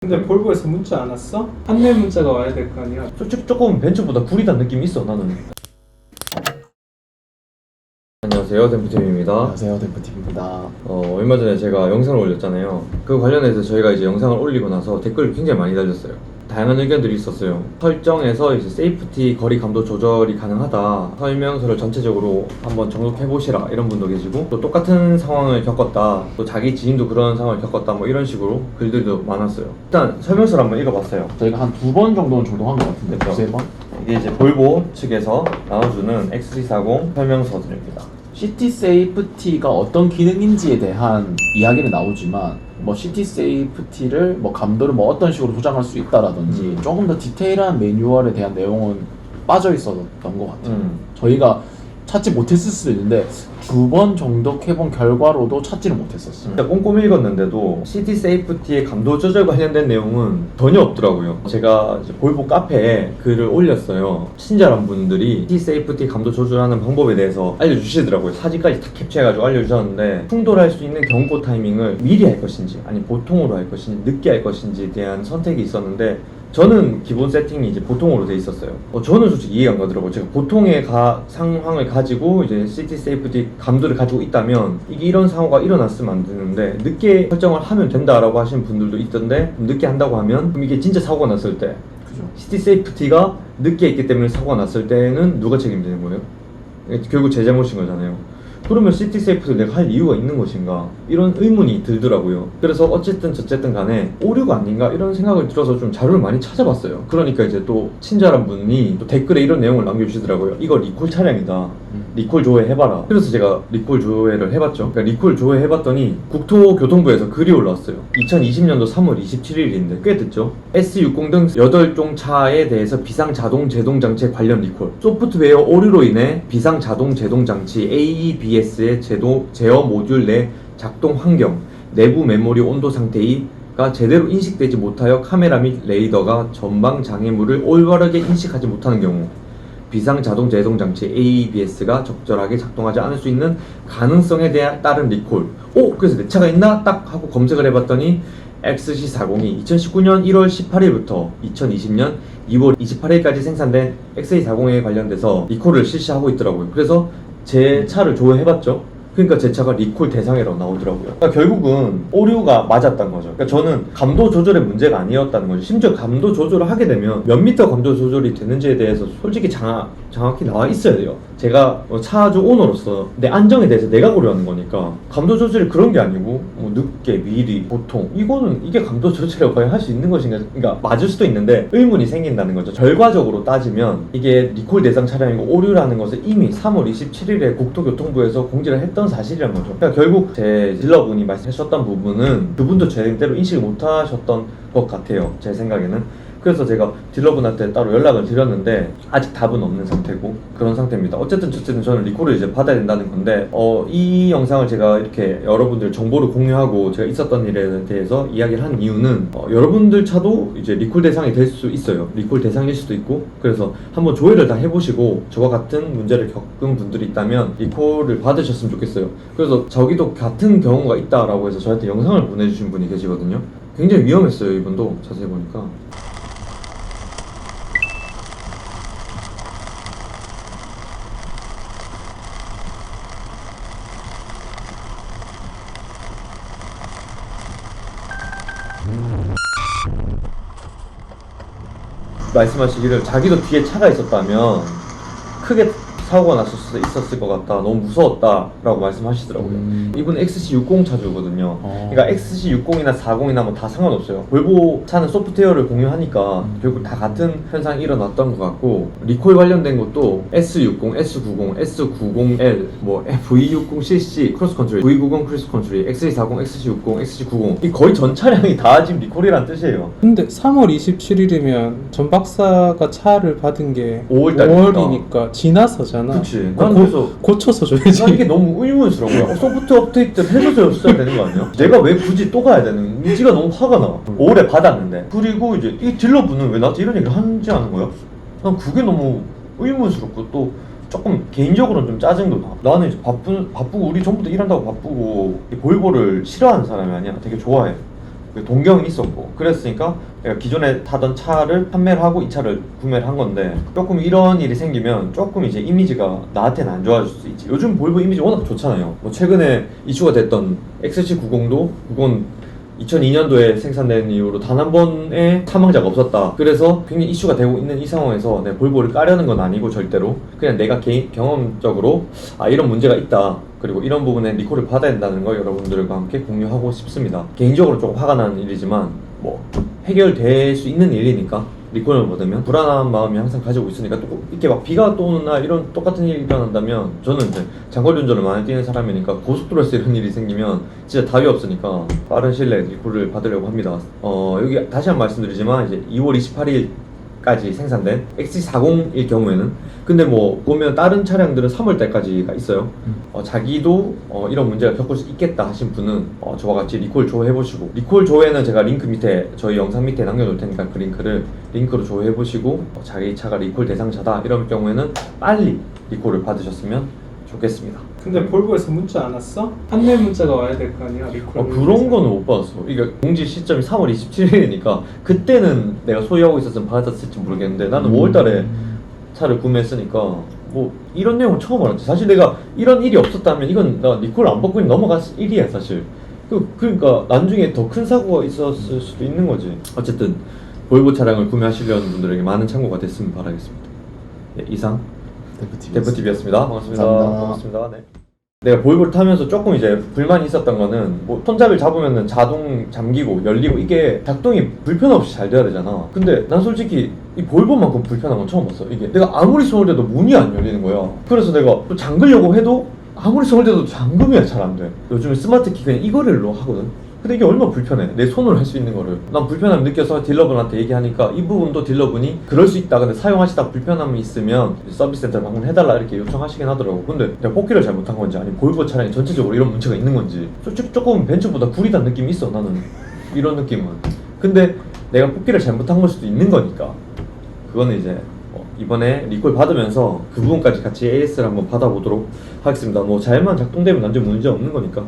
근데 볼보에서 문자 안 왔어? 안내 문자가 와야 될 거 아니야? 솔직히 조금 벤츠보다 구리단 느낌이 있어 나는. 안녕하세요, 댐프팀입니다. 안녕하세요, 댐프TV입니다. 얼마 전에 제가 영상을 올렸잖아요. 그 관련해서 저희가 이제 영상을 올리고 나서 댓글을 굉장히 많이 달렸어요. 다양한 의견들이 있었어요. 설정에서 이제 세이프티 거리 감도 조절이 가능하다, 설명서를 전체적으로 한번 정독해보시라, 이런 분도 계시고, 또 똑같은 상황을 겪었다, 또 자기 지인도 그런 상황을 겪었다, 뭐 이런 식으로 글들도 많았어요. 일단 설명서를 한번 읽어봤어요. 저희가 한 2번 정도는 정독한 것 같은데, 그쵸. 두세 번? 이게 이제 볼보 측에서 나와주는 XC40 설명서들입니다. 시티 세이프티가 어떤 기능인지에 대한 이야기는 나오지만, 뭐 시티 세이프티를 뭐 감도를 뭐 어떤 식으로 조작할 수 있다라든지 조금 더 디테일한 매뉴얼에 대한 내용은 빠져 있었던 것 같아요. 저희가 찾지 못했을 수도 있는데 2번 정독해본 결과로도 찾지를 못했었어요. 진짜 꼼꼼히 읽었는데도 시티 세이프티의 감도 조절 관련된 내용은 전혀 없더라고요. 제가 이제 볼보 카페에 글을 올렸어요. 친절한 분들이 시티 세이프티 감도 조절하는 방법에 대해서 알려주시더라고요. 사진까지 다 캡처해가지고 알려주셨는데, 충돌할 수 있는 경고 타이밍을 미리 할 것인지 아니 보통으로 할 것인지 늦게 할 것인지에 대한 선택이 있었는데, 저는 기본 세팅이 이제 보통으로 돼 있었어요. 저는 솔직히 이해가 안 가더라고요. 제가 보통의 상황을 가지고 이제 시티 세이프티 감도를 가지고 있다면 이게 이런 사고가 일어났으면 안 되는데, 늦게 설정을 하면 된다라고 하시는 분들도 있던데, 늦게 한다고 하면 그럼 이게 진짜 사고가 났을 때, 그죠? 시티 세이프티가 늦게 있기 때문에 사고가 났을 때는 누가 책임지는 거예요? 결국 제 잘못인 거잖아요. 그러면 시티 세이프티를 내가 할 이유가 있는 것인가, 이런 의문이 들더라고요. 그래서 어쨌든 저쨌든 간에 오류가 아닌가 이런 생각을 들어서 좀 자료를 많이 찾아봤어요. 그러니까 이제 또 친절한 분이 또 댓글에 이런 내용을 남겨주시더라고요. 이거 리콜 차량이다, 리콜 조회 해봐라. 그래서 제가 리콜 조회를 해봤죠. 그러니까 리콜 조회 해봤더니 국토교통부에서 글이 올라왔어요. 2020년도 3월 27일인데 꽤 됐죠. S60 등 8종 차에 대해서 비상자동 제동장치 관련 리콜, 소프트웨어 오류로 인해 비상자동 제동장치 AEBS의 제어 모듈 내 작동 환경, 내부 메모리 온도 상태가 제대로 인식되지 못하여 카메라 및 레이더가 전방 장애물을 올바르게 인식하지 못하는 경우, 비상자동 제동장치 AEBS가 적절하게 작동하지 않을 수 있는 가능성에 따른 리콜. 그래서 내 차가 있나? 딱 하고 검색을 해봤더니 XC40이 2019년 1월 18일부터 2020년 2월 28일까지 생산된 XC40에 관련돼서 리콜을 실시하고 있더라고요. 그래서 제 차를 조회해봤죠. 그러니까 제 차가 리콜 대상이라고 나오더라고요. 그러니까 결국은 오류가 맞았던 거죠. 그러니까 저는 감도 조절의 문제가 아니었다는 거죠. 심지어 감도 조절을 하게 되면 몇 미터 감도 조절이 되는지에 대해서 솔직히 정확히 나와 있어야 돼요. 제가 차주 오너로서 내 안정에 대해서 내가 고려하는 거니까, 감도 조절이 그런 게 아니고 뭐 늦게, 미리, 보통, 이게 감도 조절이라고 과연 할 수 있는 것인가. 그러니까 맞을 수도 있는데 의문이 생긴다는 거죠. 결과적으로 따지면 이게 리콜 대상 차량이고 오류라는 것을 이미 3월 27일에 국토교통부에서 공지를 했던 사실이란 거죠. 그러니까 결국 제 딜러분이 말씀하셨던 부분은 그분도 제대로 인식을 못하셨던 것 같아요, 제 생각에는. 그래서 제가 딜러분한테 따로 연락을 드렸는데 아직 답은 없는 상태고, 그런 상태입니다. 어쨌든 저는 리콜을 이제 받아야 된다는 건데, 이 영상을 제가 이렇게 여러분들 정보를 공유하고 제가 있었던 일에 대해서 이야기를 한 이유는, 여러분들 차도 이제 리콜 대상이 될 수 있어요. 리콜 대상일 수도 있고. 그래서 한번 조회를 다 해보시고 저와 같은 문제를 겪은 분들이 있다면 리콜을 받으셨으면 좋겠어요. 그래서 저기도 같은 경우가 있다라고 해서 저한테 영상을 보내주신 분이 계시거든요. 굉장히 위험했어요, 이분도. 자세히 보니까. 말씀하시기를 자기도 뒤에 차가 있었다면 크게 사고가 났을 수도 있었을 것 같다, 너무 무서웠다 라고 말씀하시더라고요. 이분은 XC60 차주거든요. 그러니까 XC60이나 40이나 뭐 다 상관없어요. 볼보 차는 소프트웨어를 공유하니까 결국 다 같은 현상이 일어났던 것 같고, 리콜 관련된 것도 S60, S90, S90L, 뭐 V60cc 크로스컨트리, V90 크로스컨트리, XC40, XC60, XC90, 이 거의 전 차량이 다 지금 리콜이란 뜻이에요. 근데 3월 27일이면 전 박사가 차를 받은 게 5월달이니까 지나서잖아. 그치. 난 그래서 고쳐서 줘야지. 난 이게 너무 의문스러워요. 소프트웨어 업데이트를 해줬어야 되는 거 아니야? 내가 왜 굳이 또 가야 되는? 지가 너무 화가 나. 올해 받았는데. 그리고 이제 이 딜러분은 왜 나한테 이런 얘기를 하지 않은 거야? 난 그게 너무 의문스럽고, 또 조금 개인적으로는 좀 짜증도 나. 나는 이제 바쁘고 우리 전부 다 일한다고 바쁘고 볼보를 싫어하는 사람이 아니야. 되게 좋아해. 그 동경이 있었고 그랬으니까 내가 기존에 타던 차를 판매를 하고 이 차를 구매를 한 건데 조금 이런 일이 생기면 조금 이제 이미지가 나한테는 안 좋아질 수 있지. 요즘 볼보 이미지 워낙 좋잖아요. 뭐 최근에 이슈가 됐던 XC90도 그건 2002년도에 생산된 이후로 단 한 번의 사망자가 없었다. 그래서 굉장히 이슈가 되고 있는 이 상황에서 내 볼보를 까려는 건 아니고 절대로 그냥 내가 개인 경험적으로 이런 문제가 있다. 그리고 이런 부분에 리콜을 받아야 된다는 거 여러분들과 함께 공유하고 싶습니다. 개인적으로 조금 화가 나는 일이지만 뭐 해결될 수 있는 일이니까 리콜을 받으면 불안한 마음이 항상 가지고 있으니까 또 이렇게 막 비가 또 오는 날 이런 똑같은 일이 일어난다면 저는 이제 장거리 운전을 많이 뛰는 사람이니까 고속도로에서 이런 일이 생기면 진짜 답이 없으니까 빠른 시일 내에 리콜을 받으려고 합니다. 여기 다시 한 번 말씀드리지만 이제 2월 28일까지 생산된 XC40일 경우에는 근데 뭐 보면 다른 차량들은 3월 달까지가 있어요. 자기도 이런 문제가 겪을 수 있겠다 하신 분은 저와 같이 리콜 조회해 보시고 리콜 조회는 제가 링크 밑에 저희 영상 밑에 남겨놓을 테니까 그 링크로 조회해 보시고 자기 차가 리콜 대상차다 이런 경우에는 빨리 리콜을 받으셨으면 좋겠습니다. 근데 볼보에서 문자 안 왔어? 안내 문자가 와야 될 거 아니야? 리콜 그런 거는 못 받았어. 이게 공지 시점이 3월 27일이니까 그때는 내가 소유하고 있었으면 받았을지 모르겠는데 나는 5월 달에 차를 구매했으니까 뭐 이런 내용은 처음 알았지. 사실 내가 이런 일이 없었다면 이건 나 리콜 안 받고 넘어갈 일이야 사실. 그러니까 나중에 더 큰 사고가 있었을 수도 있는 거지. 어쨌든 볼보 차량을 구매하시려는 분들에게 많은 참고가 됐으면 바라겠습니다. 네, 이상 데프TV였습니다. 반갑습니다. 감사합니다. 반갑습니다. 네. 내가 볼보를 타면서 조금 이제 불만이 있었던 거는 뭐 손잡이를 잡으면은 자동 잠기고 열리고 이게 작동이 불편 없이 잘 돼야 되잖아. 근데 난 솔직히 이 볼보만큼 불편한 건 처음 봤어. 이게 내가 아무리 손을 대도 문이 안 열리는 거야. 그래서 내가 또 잠그려고 해도 아무리 손을 대도 잠금이 잘 안 돼. 요즘에 스마트 키 그냥 이거를로 하거든. 근데 이게 얼마나 불편해. 내 손으로 할 수 있는 거를. 난 불편함을 느껴서 딜러분한테 얘기하니까 이 부분도 딜러분이 그럴 수 있다. 근데 사용하시다 불편함이 있으면 서비스 센터를 방문해달라 이렇게 요청하시긴 하더라고. 근데 내가 뽑기를 잘못한 건지 아니면 볼보 차량이 전체적으로 이런 문제가 있는 건지 솔직히 조금 벤츠보다 구리다는 느낌이 있어 나는. 이런 느낌은. 근데 내가 뽑기를 잘못한 걸 수도 있는 거니까 그거는 이제 이번에 리콜 받으면서 그 부분까지 같이 AS를 한번 받아보도록 하겠습니다. 뭐 잘만 작동되면 완전 문제 없는 거니까